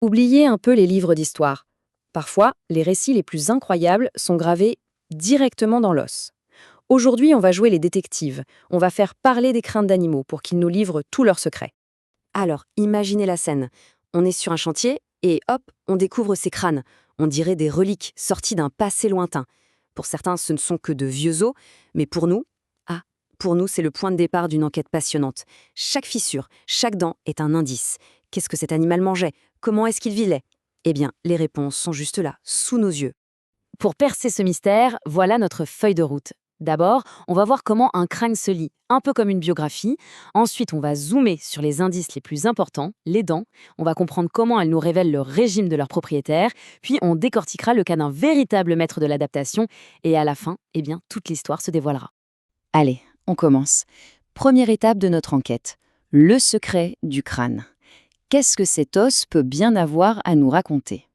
Oubliez un peu les livres d'histoire. Parfois, les récits les plus incroyables sont gravés directement dans l'os. Aujourd'hui, on va jouer les détectives. On va faire parler des craintes d'animaux pour qu'ils nous livrent tous leurs secrets. Alors, imaginez la scène. On est sur un chantier et hop, on découvre ces crânes. On dirait des reliques sorties d'un passé lointain. Pour certains, ce ne sont que de vieux os, mais pour nous, c'est le point de départ d'une enquête passionnante. Chaque fissure, chaque dent est un indice. Qu'est-ce que cet animal mangeait? Comment est-ce qu'il vivait? Eh bien, les réponses sont juste là, sous nos yeux. Pour percer ce mystère, voilà notre feuille de route. D'abord, on va voir comment un crâne se lit, un peu comme une biographie. Ensuite, on va zoomer sur les indices les plus importants, les dents. On va comprendre comment elles nous révèlent le régime de leur propriétaire. Puis, on décortiquera le cas d'un véritable maître de l'adaptation. Et à la fin, eh bien, toute l'histoire se dévoilera. Allez, on commence. Première étape de notre enquête, le secret du crâne. Qu'est-ce que cet os peut bien avoir à nous raconter?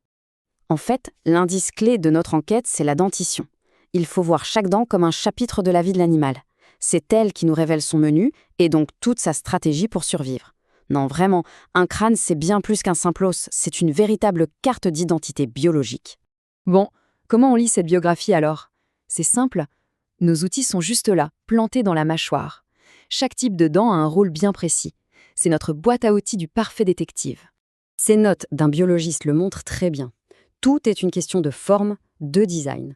En fait, l'indice clé de notre enquête, c'est la dentition. Il faut voir chaque dent comme un chapitre de la vie de l'animal. C'est elle qui nous révèle son menu et donc toute sa stratégie pour survivre. Non, vraiment, un crâne, c'est bien plus qu'un simple os, c'est une véritable carte d'identité biologique. Bon, comment on lit cette biographie alors? C'est simple, nos outils sont juste là, plantés dans la mâchoire. Chaque type de dent a un rôle bien précis. C'est notre boîte à outils du parfait détective. Ces notes d'un biologiste le montrent très bien. Tout est une question de forme, de design.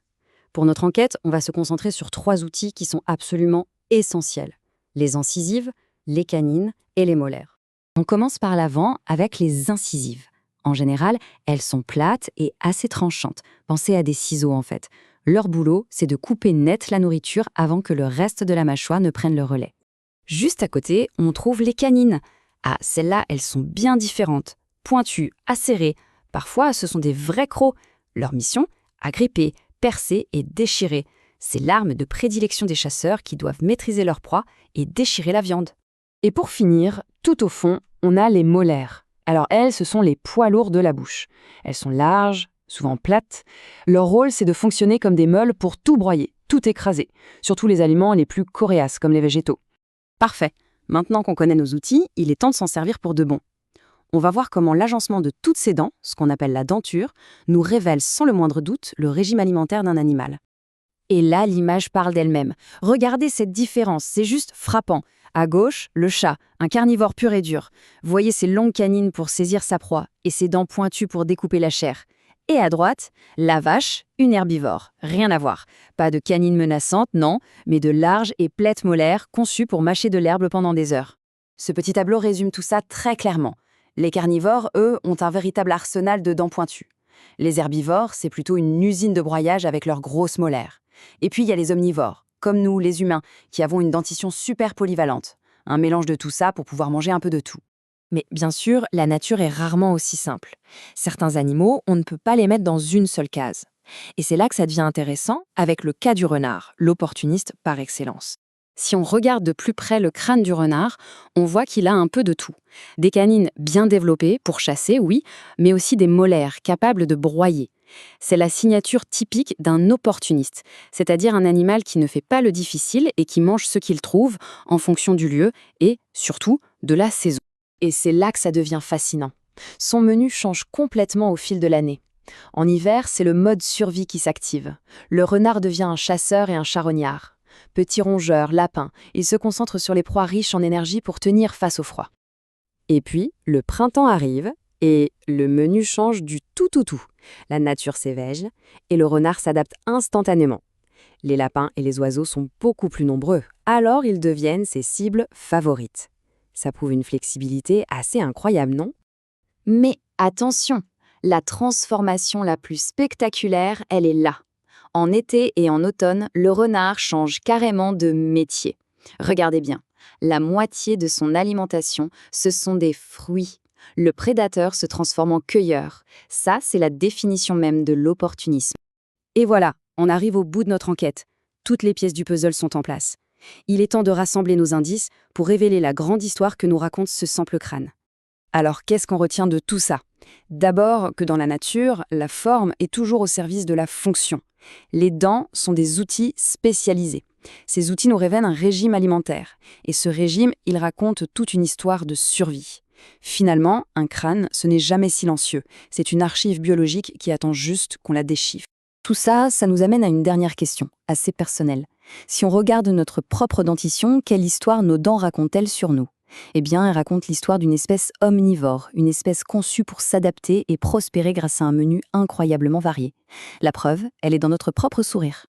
Pour notre enquête, on va se concentrer sur 3 outils qui sont absolument essentiels. Les incisives, les canines et les molaires. On commence par l'avant avec les incisives. En général, elles sont plates et assez tranchantes. Pensez à des ciseaux en fait. Leur boulot, c'est de couper net la nourriture avant que le reste de la mâchoire ne prenne le relais. Juste à côté, on trouve les canines. Ah, celles-là, elles sont bien différentes. Pointues, acérées. Parfois, ce sont des vrais crocs. Leur mission, agripper, percer et déchirer. C'est l'arme de prédilection des chasseurs qui doivent maîtriser leur proie et déchirer la viande. Et pour finir, tout au fond, on a les molaires. Alors elles, ce sont les poids lourds de la bouche. Elles sont larges, souvent plates. Leur rôle, c'est de fonctionner comme des meules pour tout broyer, tout écraser. Surtout les aliments les plus coriaces, comme les végétaux. Parfait. Maintenant qu'on connaît nos outils, il est temps de s'en servir pour de bon. On va voir comment l'agencement de toutes ces dents, ce qu'on appelle la denture, nous révèle sans le moindre doute le régime alimentaire d'un animal. Et là, l'image parle d'elle-même. Regardez cette différence, c'est juste frappant. À gauche, le chat, un carnivore pur et dur. Voyez ses longues canines pour saisir sa proie et ses dents pointues pour découper la chair. Et à droite, la vache, une herbivore. Rien à voir. Pas de canines menaçantes, non, mais de larges et plaites molaires conçues pour mâcher de l'herbe pendant des heures. Ce petit tableau résume tout ça très clairement. Les carnivores, eux, ont un véritable arsenal de dents pointues. Les herbivores, c'est plutôt une usine de broyage avec leurs grosses molaires. Et puis il y a les omnivores, comme nous, les humains, qui avons une dentition super polyvalente. Un mélange de tout ça pour pouvoir manger un peu de tout. Mais bien sûr, la nature est rarement aussi simple. Certains animaux, on ne peut pas les mettre dans une seule case. Et c'est là que ça devient intéressant avec le cas du renard, l'opportuniste par excellence. Si on regarde de plus près le crâne du renard, on voit qu'il a un peu de tout. Des canines bien développées pour chasser, oui, mais aussi des molaires capables de broyer. C'est la signature typique d'un opportuniste, c'est-à-dire un animal qui ne fait pas le difficile et qui mange ce qu'il trouve en fonction du lieu et, surtout, de la saison. Et c'est là que ça devient fascinant. Son menu change complètement au fil de l'année. En hiver, c'est le mode survie qui s'active. Le renard devient un chasseur et un charognard. Petit rongeur, lapin, il se concentre sur les proies riches en énergie pour tenir face au froid. Et puis, le printemps arrive et le menu change du tout. La nature s'éveille et le renard s'adapte instantanément. Les lapins et les oiseaux sont beaucoup plus nombreux, alors ils deviennent ses cibles favorites. Ça prouve une flexibilité assez incroyable, non? Mais attention, la transformation la plus spectaculaire, elle est là. En été et en automne, le renard change carrément de métier. Regardez bien, la moitié de son alimentation, ce sont des fruits. Le prédateur se transforme en cueilleur. Ça, c'est la définition même de l'opportunisme. Et voilà, on arrive au bout de notre enquête. Toutes les pièces du puzzle sont en place. Il est temps de rassembler nos indices pour révéler la grande histoire que nous raconte ce simple crâne. Alors, qu'est-ce qu'on retient de tout ça? D'abord que dans la nature, la forme est toujours au service de la fonction. Les dents sont des outils spécialisés. Ces outils nous révèlent un régime alimentaire. Et ce régime, il raconte toute une histoire de survie. Finalement, un crâne, ce n'est jamais silencieux. C'est une archive biologique qui attend juste qu'on la déchiffre. Tout ça, ça nous amène à une dernière question, assez personnelle. Si on regarde notre propre dentition, quelle histoire nos dents racontent-elles sur nous? Eh bien, elles racontent l'histoire d'une espèce omnivore, une espèce conçue pour s'adapter et prospérer grâce à un menu incroyablement varié. La preuve, elle est dans notre propre sourire.